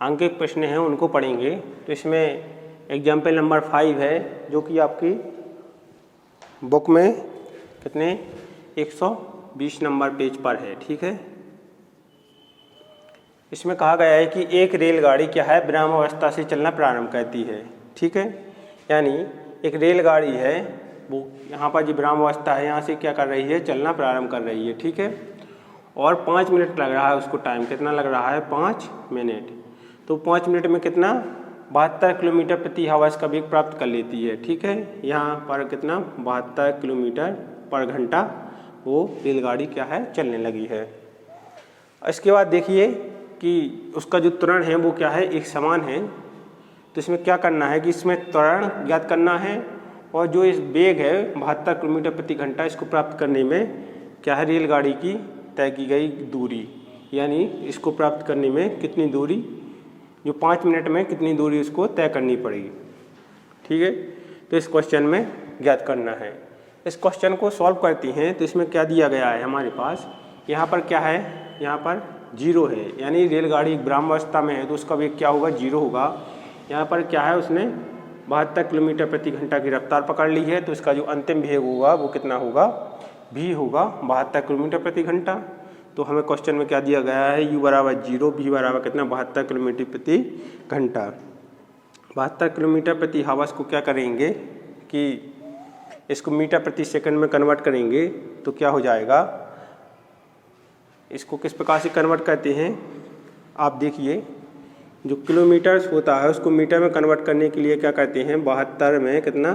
आंकिक प्रश्न हैं उनको पढ़ेंगे। तो इसमें एग्जाम्पल नंबर 5 है जो कि आपकी बुक में कितने 120 नंबर पेज पर है। ठीक है, इसमें कहा गया है कि एक रेलगाड़ी क्या है विरामावस्था से चलना प्रारंभ करती है। ठीक है, यानी एक रेलगाड़ी है वो यहाँ पर जो विरामावस्था है यहाँ से क्या कर रही है चलना प्रारंभ कर रही है। ठीक है, और 5 मिनट लग रहा है उसको, टाइम कितना लग रहा है 5 मिनट। तो 5 मिनट में कितना 72 किलोमीटर प्रति आवर्स का वेग प्राप्त कर लेती है। ठीक है, यहाँ पर कितना 72 किलोमीटर पर घंटा वो रेलगाड़ी क्या है चलने लगी है। इसके बाद देखिए कि उसका जो त्वरण है वो क्या है एक समान है। तो इसमें क्या करना है कि इसमें त्वरण ज्ञात करना है और जो इस वेग है 72 किलोमीटर प्रति घंटा इसको प्राप्त करने में क्या है रेलगाड़ी की तय की गई दूरी, यानी इसको प्राप्त करने में कितनी दूरी जो 5 मिनट में कितनी दूरी उसको तय करनी पड़ेगी। ठीक है, तो इस क्वेश्चन में ज्ञात करना है। इस क्वेश्चन को सॉल्व करती हैं तो इसमें क्या दिया गया है हमारे पास, यहाँ पर क्या है यहाँ पर 0 है, यानी रेलगाड़ी विरामावस्था में है तो उसका वेग क्या होगा 0 होगा। यहाँ पर क्या है उसने 72 किलोमीटर प्रति घंटा की रफ्तार पकड़ ली है तो इसका जो अंतिम वेग होगा वो कितना होगा v होगा 72 किलोमीटर प्रति घंटा। तो हमें क्वेश्चन में क्या दिया गया है u बराबर 0, v बराबर कितना 72 किलोमीटर प्रति घंटा। 72 किलोमीटर प्रति आवर्स को क्या करेंगे कि इसको मीटर प्रति सेकंड में कन्वर्ट करेंगे तो क्या हो जाएगा, इसको किस प्रकार से कन्वर्ट करते हैं आप देखिए। जो किलोमीटर्स होता है उसको मीटर में कन्वर्ट करने के लिए क्या करते हैं 72 में कितना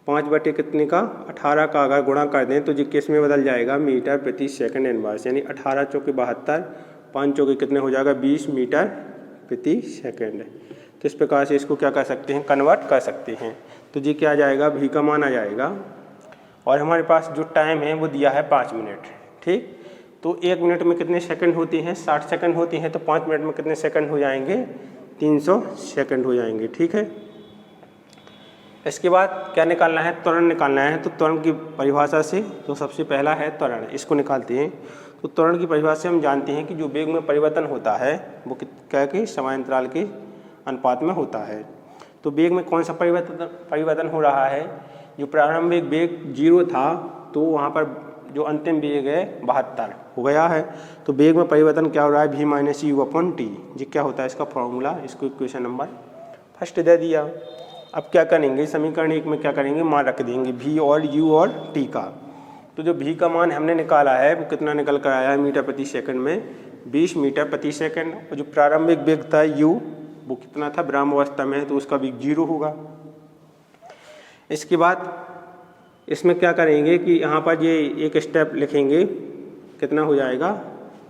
5 बटे कितने का 18 का अगर गुणा कर दें तो जी किस में बदल जाएगा मीटर प्रति सेकंड इनवर्स, यानी 18 चौके 72, 5 चौके कितने हो जाएगा 20 मीटर प्रति सेकंड। तो इस प्रकार से इसको क्या कर सकते हैं कन्वर्ट कर सकते हैं। तो जी क्या आ जाएगा v का मान आ जाएगा और हमारे पास जो टाइम है वो दिया है 5 मिनट। ठीक, तो 1 मिनट में कितने सेकंड होती हैं 60 सेकंड होती हैं, तो 5 मिनट में कितने सेकंड हो जाएंगे 300 सेकंड हो जाएंगे। ठीक है, इसके बाद क्या निकालना है त्वरण निकालना है। तो त्वरण की परिभाषा से जो सबसे पहला है त्वरण, इसको निकालते हैं। तो त्वरण की परिभाषा से हम जानते हैं कि जो वेग में परिवर्तन होता है वो क्या के समांतराल के अनुपात में होता है। तो वेग में कौन सा परिवर्तन हो रहा है, जो प्रारंभिक वेग 0 था तो वहाँ पर जो अंतिम वेग है 72 हो गया है। तो वेग में परिवर्तन क्या हो रहा है v minus U upon T, जी क्या होता है इसका फॉर्मूला, इसको इक्वेशन नंबर 1 दे दिया। अब क्या करेंगे समीकरण 1 में क्या करेंगे मान रख देंगे v और u और t का। तो जो v का मान हमने निकाला है वो कितना निकल कर आया है मीटर प्रति सेकंड में 20 मीटर प्रति सेकंड, और जो प्रारंभिक वेग था u वो कितना था विरामावस्था में है तो उसका वेग 0 होगा। इसके बाद इसमें क्या करेंगे कि यहाँ पर ये एक स्टेप लिखेंगे कितना हो जाएगा,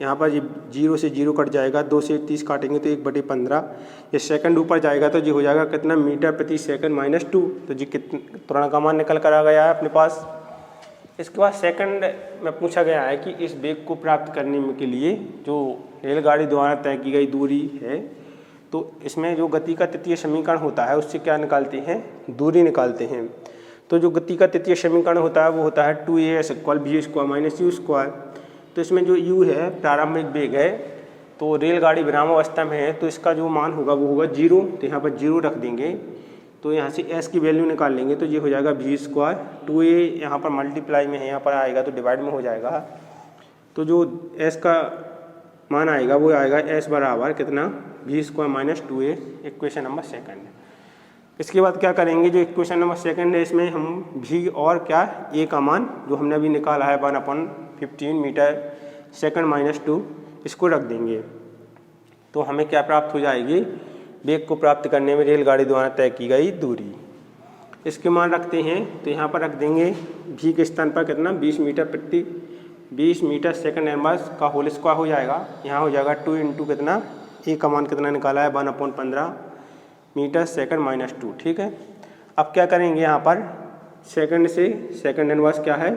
यहाँ पर ये 0 से 0 कट जाएगा, 2 से 30 काटेंगे तो 1/15, ये सेकंड ऊपर जाएगा तो ये हो जाएगा कितना मीटर प्रति सेकंड -2। तो जी कितना त्वरण का मान निकल कर आ गया है अपने पास। इसके बाद सेकंड में पूछा गया है कि इस वेग को प्राप्त करने के लिए जो रेलगाड़ी द्वारा तय की गई दूरी है, तो इसमें जो गति का तृतीय समीकरण होता है उससे क्या निकालते हैं दूरी निकालते हैं। तो जो गति का तृतीय समीकरण होता है वो होता है 2as = v² - u²। तो इसमें जो u है प्रारंभिक वेग है, तो रेलगाड़ी विरामावस्था में है तो इसका जो मान होगा वो होगा 0, तो यहाँ पर 0 रख देंगे। तो यहाँ से s की वैल्यू निकाल लेंगे तो ये हो जाएगा v², 2a यहाँ पर मल्टीप्लाई में है यहाँ पर आएगा तो डिवाइड में हो जाएगा। तो जो s का मान आएगा वो आएगा s बराबर कितना v² - 2a, इक्वेशन नंबर 2। इसके बाद क्या करेंगे जो इक्वेशन नंबर 2 है इसमें हम v और क्या a का मान जो हमने अभी निकाला है 1/15 मीटर सेकंड -2 इसको रख देंगे। तो हमें क्या प्राप्त हो जाएगी वेग को प्राप्त करने में रेलगाड़ी द्वारा तय की गई दूरी। इसके मान रखते हैं तो यहाँ पर रख देंगे v के स्थान पर कितना 20 मीटर सेकंड इनवर्स का होल स्क्वायर हो जाएगा। यहाँ हो जाएगा 2 × कितना a का मान कितना निकाला है 1/15 मीटर सेकंड -2। ठीक है, अब क्या करेंगे यहाँ पर सेकंड से सेकंड इनवर्स क्या है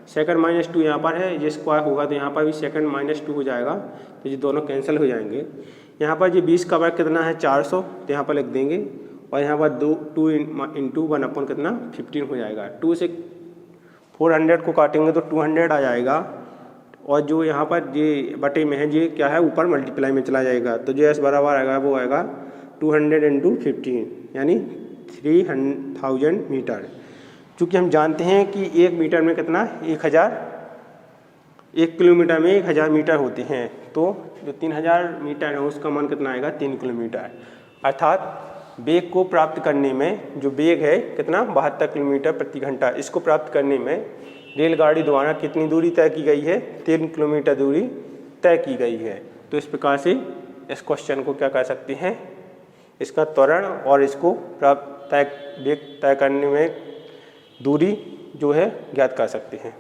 सेकंड -2 यहाँ पर है, ये स्क्वायर होगा तो यहाँ पर भी सेकंड -2 हो जाएगा तो ये दोनों कैंसिल हो जाएंगे। यहाँ पर ये 20 का वर्ग कितना है 400 तो यहाँ पर लिख देंगे, और यहाँ पर 2 × 1 कितना 15 हो जाएगा। 2 से 400 को काटेंगे तो 200 आ जाएगा, और जो यहाँ पर ये बटे में है ये क्या है, ऊपर मल्टीप्लाई में चला जाएगा। तो जो एस बराबर आएगा वो आएगा 200 × 15 यानी 3000 मीटर। चूँकि हम जानते हैं कि 1 मीटर में कितना 1000, 1 किलोमीटर में 1000 मीटर होते हैं, तो जो 3000 मीटर है उसका मान कितना आएगा 3 किलोमीटर। अर्थात वेग को प्राप्त करने में जो वेग है कितना 72 किलोमीटर प्रति घंटा, इसको प्राप्त करने में रेलगाड़ी द्वारा कितनी दूरी तय की गई है, 3 किलोमीटर दूरी तय की गई है। तो इस प्रकार से इस क्वेश्चन को क्या कह सकते हैं, इसका त्वरण और इसको प्राप्त वेग तय करने में दूरी जो है ज्ञात कर सकते हैं।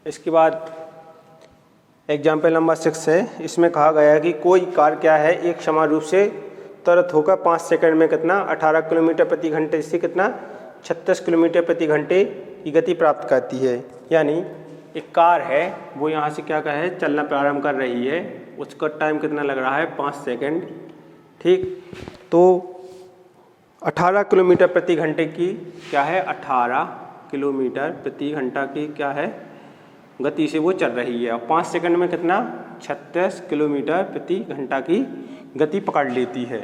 इसके बाद एग्जाम्पल नंबर 6 है। इसमें कहा गया है कि कोई कार क्या है एक समान रूप से त्वरित होकर 5 सेकंड में कितना 18 किलोमीटर प्रति घंटे से कितना 36 किलोमीटर प्रति घंटे की गति प्राप्त करती है। यानी एक कार है वो यहाँ से क्या है चलना प्रारंभ कर रही है, उसका टाइम कितना लग रहा है 5 सेकंड। ठीक, तो 18 किलोमीटर प्रति घंटे की क्या है 18 किलोमीटर प्रति घंटा की क्या है गति से वो चल रही है, और 5 सेकंड में कितना 36 किलोमीटर प्रति घंटा की गति पकड़ लेती है।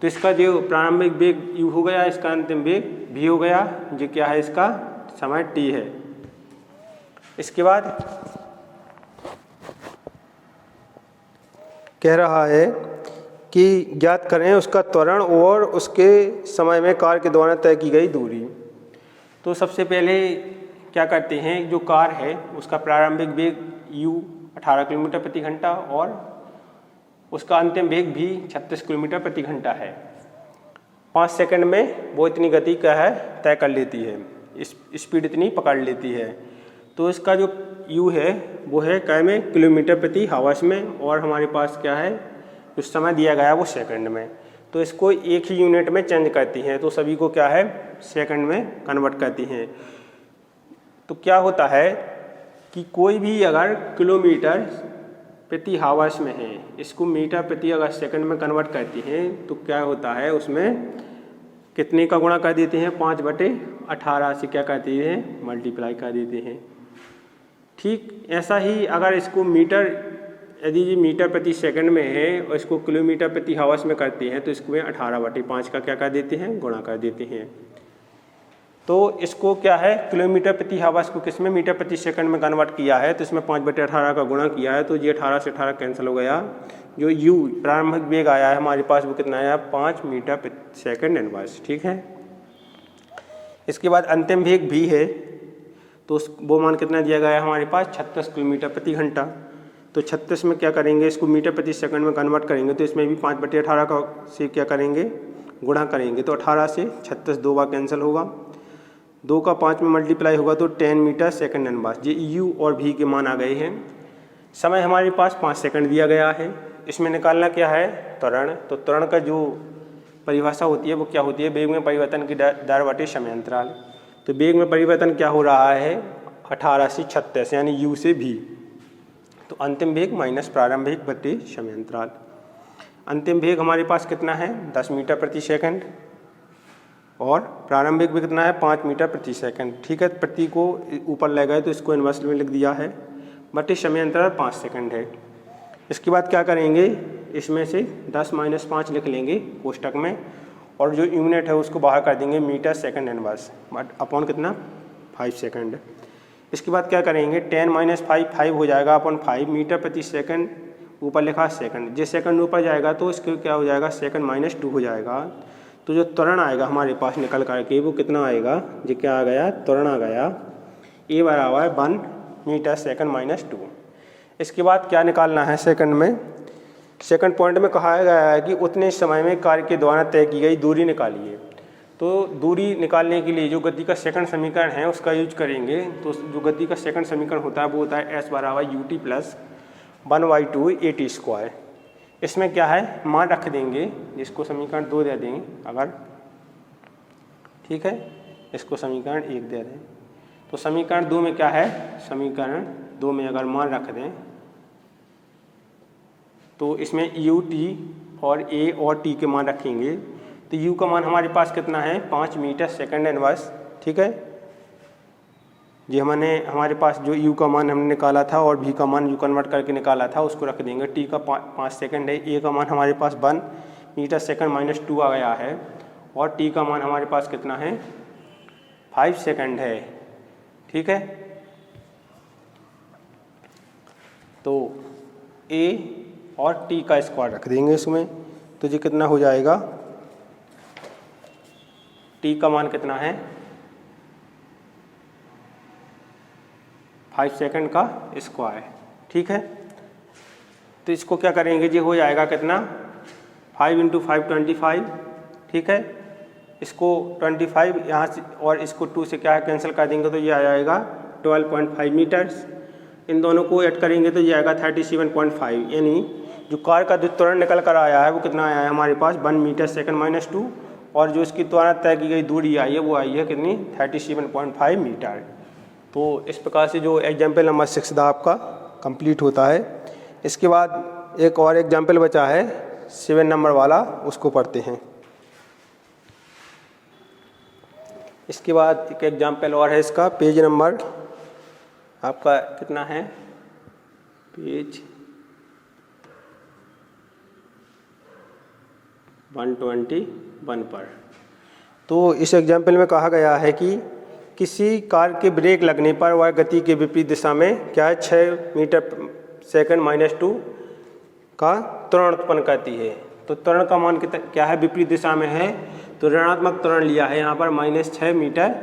तो इसका जो प्रारंभिक वेग u हो गया, इसका अंतिम वेग v हो गया, जो क्या है इसका समय t है। इसके बाद कह रहा है कि ज्ञात करें उसका त्वरण और उसके समय में कार के द्वारा तय की गई दूरी। तो सबसे पहले क्या करते हैं, जो कार है उसका प्रारंभिक वेग u 18 किलोमीटर प्रति घंटा और उसका अंतिम वेग भी 36 किलोमीटर प्रति घंटा है। 5 सेकंड में वो इतनी गति क्या है तय कर लेती है, स्पीड इतनी पकड़ लेती है। तो इसका जो u है वो है क्या में किलोमीटर प्रति हावर्स में, और हमारे पास क्या है जो समय दिया गया है वो सेकंड में। तो इसको एक ही यूनिट में चेंज करती हैं, तो सभी को क्या है सेकंड में कन्वर्ट करती हैं। तो क्या होता है कि कोई भी अगर किलोमीटर प्रति हावर्स में है, इसको मीटर प्रति अगर सेकंड में कन्वर्ट करती हैं तो क्या होता है उसमें कितने का गुणा कर देते हैं 5/18 से क्या करते हैं मल्टीप्लाई कर देते हैं। ठीक ऐसा ही अगर इसको मीटर, यदि ये मीटर प्रति सेकंड में है और इसको किलोमीटर प्रति हावर्स में करते हैं तो इसको 18/5 का क्या कर देते हैं गुणा कर देते हैं। तो इसको क्या है किलोमीटर प्रति हावर्स को किस में मीटर प्रति सेकंड में कन्वर्ट किया है, तो इसमें 5/18 का गुणा किया है, तो ये 18 से 18 कैंसिल हो गया। जो u प्रारंभिक वेग आया है हमारे पास वो कितना आया 5 मीटर प्रति सेकंड इनवर्स। ठीक है, इसके बाद अंतिम वेग भी है, तो वो मान कितना दिया गया है हमारे पास 36 किलोमीटर प्रति घंटा। तो 36 में क्या करेंगे, इसको मीटर प्रति सेकंड में कन्वर्ट करेंगे, तो इसमें भी 5/18 का से क्या करेंगे गुणा करेंगे। तो 18 से 36 दो बार कैंसिल होगा, 2 का 5 में मल्टीप्लाई होगा तो 10 मीटर सेकंड इनवर्स। ये u और v के मान आ गए हैं। समय हमारे पास 5 सेकंड दिया गया है। इसमें निकालना क्या है त्वरण। तो त्वरण का जो परिभाषा होती है वो क्या होती है, वेग में परिवर्तन की दर बटे समय अंतराल। तो वेग में परिवर्तन क्या हो रहा है 18 से 36 यानी u से v, तो अंतिम वेग माइनस प्रारंभिक बटे समय अंतराल। अंतिम वेग हमारे पास कितना है 10 मीटर प्रति सेकंड और प्रारंभिक वेग कितना है 5 मीटर प्रति सेकंड। ठीक है, प्रति को ऊपर ले गए तो इसको इनवर्स में लिख दिया है, बटे समय अंतराल 5 सेकंड है। इसके बाद क्या करेंगे, इसमें से 10 - 5 लिख लेंगे कोष्टक में, और जो यूनिट है उसको बाहर कर देंगे metre second inverse, but upon कितना 5 सेकंड। इसके बाद क्या करेंगे 10 - 5 5 हो जाएगा अपॉन 5 मीटर प्रति सेकंड, ऊपर लिखा सेकंड, जिस सेकंड ऊपर जाएगा तो इसके क्या हो जाएगा सेकंड -2 हो जाएगा। तो जो त्वरण आएगा हमारे पास निकल करके वो कितना आएगा, जो क्या आ गया त्वरण आ गया a बराबर 1 मीटर सेकंड -2। इसके बाद क्या निकालना है सेकंड में, सेकंड पॉइंट में कहा गया है कि उतने समय में कार्य के द्वारा तय की गई दूरी निकालिए। तो दूरी निकालने के लिए जो गति का सेकंड समीकरण है उसका यूज करेंगे। तो जो गति का सेकंड समीकरण होता है वो होता है s बराबर ut + 1/2 at²। इसमें क्या है मान रख देंगे, जिसको समीकरण 2 दे देंगे अगर, ठीक है, इसको समीकरण 1 दे दें। तो समीकरण 2 में क्या है, समीकरण 2 में अगर मान रख दें तो इसमें ut और a और t के मान रखेंगे। तो u का मान हमारे पास कितना है 5 मीटर सेकंड इनवर्स। ठीक है, जी हमारे पास जो u का मान हमने निकाला था और v का मान जो कन्वर्ट करके निकाला था उसको रख देंगे। t का 5 सेकंड है, a का मान हमारे पास 1 मीटर सेकंड माइनस 2 आ गया है और t का मान हमारे पास कितना है 5 सेकंड है। ठीक है, तो a और t का स्क्वायर रख देंगे इसमें, तो ये कितना हो जाएगा, t का मान कितना है 5 सेकंड का स्क्वायर। ठीक है, तो इसको क्या करेंगे जी, हो जाएगा कितना 5 × 5 25। ठीक है, इसको 25 यहाँ से और इसको 2 से क्या है कैंसिल कर देंगे तो ये आ जाएगा 12.5 मीटर्स। इन दोनों को ऐड करेंगे तो ये आएगा 37.5, यानी जो कार का जो त्वरण निकल कर आया है वो कितना आया है हमारे पास 1 मीटर सेकंड माइनस 2, और जो इसकी द्वारा तय की गई दूरी आई है वो आई है कितनी 37.5 मीटर। तो इस प्रकार से जो एग्जाम्पल नंबर 6 था आपका कंप्लीट होता है। इसके बाद एक और एग्जाम्पल बचा है 7 नंबर वाला, उसको पढ़ते हैं। इसके बाद एक एग्जाम्पल और है इसका, पेज नंबर आपका कितना है, पेज 121 पर। तो इस एग्जाम्पल में कहा गया है कि किसी कार के ब्रेक लगने पर वह गति के विपरीत दिशा में क्या है 6 मीटर सेकंड माइनस 2 का त्वरण उत्पन्न करती है। तो त्वरण का मान कितना क्या है, विपरीत दिशा में है तो ऋणात्मक त्वरण लिया है यहाँ पर -6 मीटर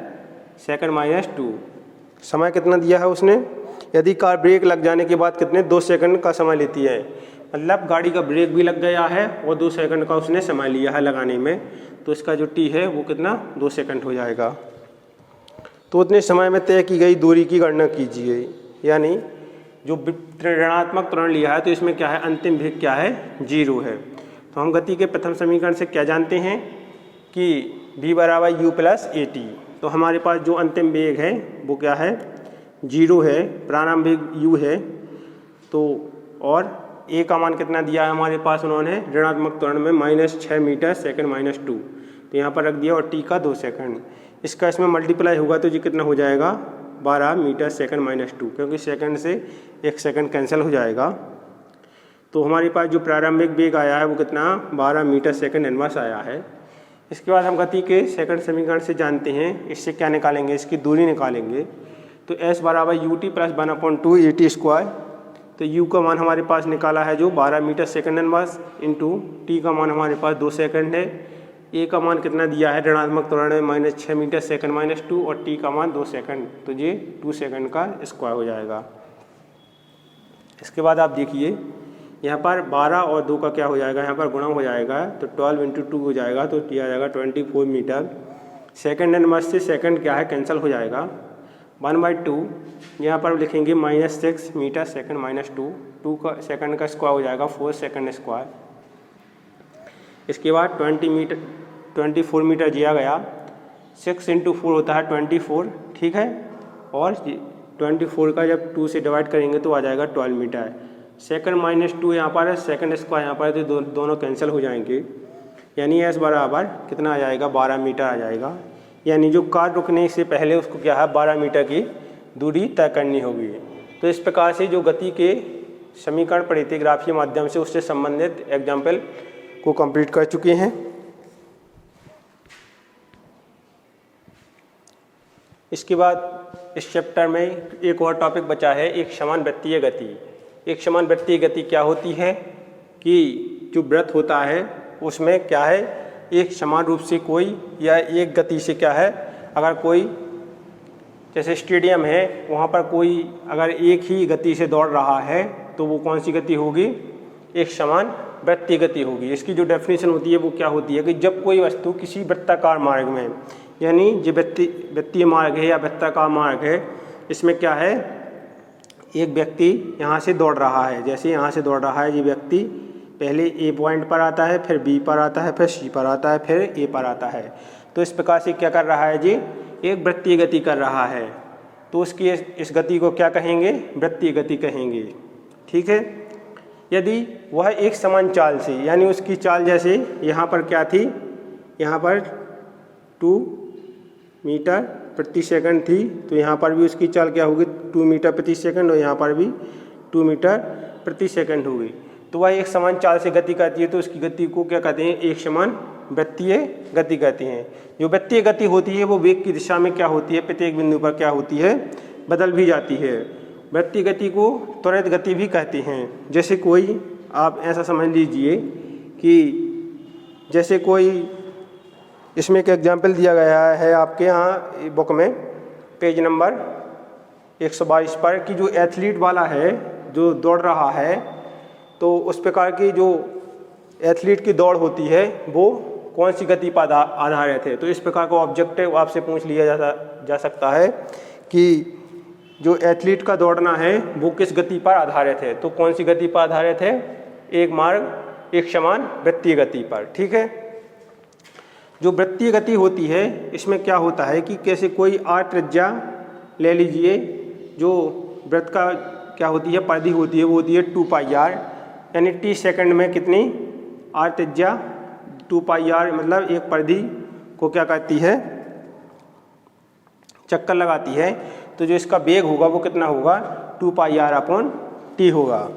सेकंड माइनस 2। समय कितना दिया है उसने, यदि कार ब्रेक लग जाने के बाद कितने 2 सेकंड का समय लेती है, मतलब गाड़ी का ब्रेक भी लग गया है और 2 सेकंड का उसने समय लिया है लगाने में, तो इसका जो टी है वो कितना 2 सेकंड हो जाएगा। तो उतने समय में तय की गई दूरी की गणना कीजिए, यानी जो ऋणात्मक त्वरण लिया है तो इसमें क्या है अंतिम वेग क्या है 0 है। तो हम गति के प्रथम समीकरण से क्या जानते हैं कि v = u + at। तो हमारे पास जो अंतिम वेग है वो क्या है 0 है, प्रारंभिक वेग u है, तो और a का मान कितना दिया है हमारे पास उन्होंने ऋणात्मक त्वरण में -6 मीटर सेकंड माइनस 2, तो यहाँ पर रख दिया, और t का 2 सेकंड। इसका इसमें मल्टीप्लाई होगा तो ये कितना हो जाएगा 12 मीटर सेकंड माइनस 2, क्योंकि सेकंड से 1 सेकंड कैंसिल हो जाएगा। तो हमारे पास जो प्रारंभिक वेग आया है वो कितना 12 मीटर सेकंड इनवर्स आया है। इसके बाद हम गति के सेकंड समीकरण से जानते हैं, इससे क्या निकालेंगे, इसकी दूरी निकालेंगे। तो s = ut + 1/2 at²। तो u का मान हमारे पास निकाला है जो 12 metre second inverse into t का मान हमारे पास 2 सेकंड है, a का मान कितना दिया है ऋणात्मक त्वरण में -6 मीटर सेकंड माइनस 2 और t का मान 2 सेकंड, तो ये 2 सेकंड का स्क्वायर हो जाएगा। इसके बाद आप देखिए यहाँ पर 12 और 2 का क्या हो जाएगा, यहाँ पर गुणा हो जाएगा, तो 12 × 2 हो जाएगा, तो t आ जाएगा 24 मीटर सेकंड इनवर्स से सेकंड क्या है कैंसिल हो जाएगा, 1/2 यहाँ पर लिखेंगे -6 मीटर सेकंड माइनस 2 का सेकंड का स्क्वायर हो जाएगा 4 सेकंड स्क्वायर। इसके बाद 24 मीटर दिया गया, 6 × 4 होता है 24, ठीक है, और 24 का जब 2 से डिवाइड करेंगे तो आ जाएगा 12 मीटर। सेकंड माइनस 2 यहाँ पर है, सेकंड स्क्वायर यहाँ पर है, तो दोनों कैंसिल हो जाएंगे, यानी s बराबर कितना आ जाएगा 12 मीटर आ जाएगा। यानी जो कार रुकने से पहले उसको क्या है 12 मीटर की दूरी तय करनी होगी। तो इस प्रकार से जो गति के समीकरण पढ़े थे ग्राफीय माध्यम से, उससे संबंधित एग्जाम्पल को कंप्लीट कर चुके हैं। इसके बाद इस चैप्टर में एक और टॉपिक बचा है, एक समान वृत्तीय गति। एक समान वृत्तीय गति क्या होती है कि जो वृत्त होता है उसमें क्या है एक समान रूप से कोई या एक गति से क्या है, अगर कोई जैसे स्टेडियम है वहाँ पर कोई अगर एक ही गति से दौड़ रहा है तो वो कौन सी गति होगी, एक समान वृत्तीय गति होगी। इसकी जो डेफिनेशन होती है वो क्या होती है कि जब कोई वस्तु किसी वृत्ताकार मार्ग में, यानी जो वृत्तीय मार्ग है या वृत्ताकार मार्ग है, इसमें क्या है एक व्यक्ति यहाँ से दौड़ रहा है, जैसे यहाँ से दौड़ रहा है ये व्यक्ति, पहले ए पॉइंट पर आता है, फिर बी पर आता है, फिर सी पर आता है, फिर ए पर आता है। तो इस प्रकार से क्या कर रहा है जी, एक वृत्तीय गति कर रहा है, तो उसकी इस गति को क्या कहेंगे, वृत्तीय गति कहेंगे, ठीक है। यदि वह एक समान चाल से, यानी उसकी चाल जैसे यहाँ पर क्या थी, यहाँ पर 2 मीटर प्रति सेकंड थी, तो यहाँ पर भी उसकी चाल क्या होगी 2 मीटर प्रति सेकंड, और यहाँ पर भी 2 मीटर प्रति सेकंड होगी। तो वह एक समान चाल से गति करती है, तो उसकी गति को क्या कहते हैं, एक समान वृत्तीय गति कहते हैं। जो वृत्तीय गति होती है वो वेग की दिशा में क्या होती है, प्रत्येक बिंदु पर क्या होती है, बदल भी जाती है। वृत्तीय गति को त्वरित गति भी कहते हैं। जैसे कोई, आप ऐसा समझ लीजिए कि जैसे कोई, इसमें एक एग्जाम्पल दिया गया है आपके यहाँ बुक में पेज नंबर 122 पर, कि जो एथलीट वाला है जो दौड़ रहा है, तो उस प्रकार की जो एथलीट की दौड़ होती है वो कौन सी गति पर आधारित है। तो इस प्रकार का ऑब्जेक्टिव आपसे पूछ लिया जा सकता है कि जो एथलीट का दौड़ना है वो किस गति पर आधारित है। तो कौन सी गति पर आधारित है, एक मार्ग एक समान वृत्तीय गति पर। ठीक है, जो वृत्तीय गति होती है इसमें क्या होता है कि कैसे कोई आर त्रिज्या ले लीजिए, जो वृत्त का क्या होती है, परिधि होती है, वो होती है 2πr, यानी t सेकंड में कितनी आर त्रिज्या 2πr, मतलब एक परिधि को क्या करती है, चक्कर लगाती है। तो जो इसका वेग होगा वो कितना होगा, 2πr/t होगा।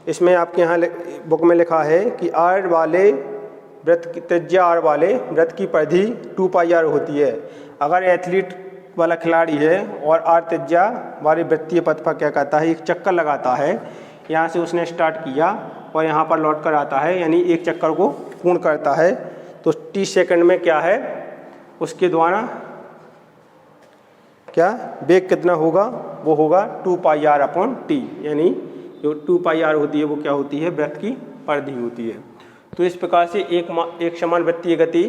इसमें आपके यहाँ बुक में लिखा है कि आर वाले वृत्त की त्रिज्या, आर वाले वृत्त की परिधि 2πr होती है। अगर एथलीट वाला खिलाड़ी है और आर त्रिज्या वाले वृत्तीय पथ पर क्या करता है, एक चक्कर लगाता है, यहाँ से उसने स्टार्ट किया और यहाँ पर लौट कर आता है, यानी एक चक्कर को पूर्ण करता है, तो t सेकंड में क्या है, उसके द्वारा क्या वेग कितना होगा, वो होगा 2πr/t, यानी जो 2πr होती है वो क्या होती है, वृत्त की परिधि होती है। तो इस प्रकार से एक समान वृत्तीय गति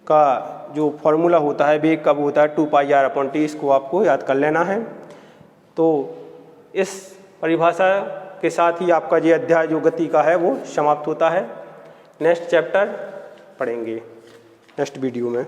का जो फॉर्मूला होता है, वेग कब होता है 2πr/t, इसको आपको याद कर लेना है। तो इस परिभाषा के साथ ही आपका ये अध्याय जो गति का है वो समाप्त होता है। नेक्स्ट चैप्टर पढ़ेंगे नेक्स्ट वीडियो में।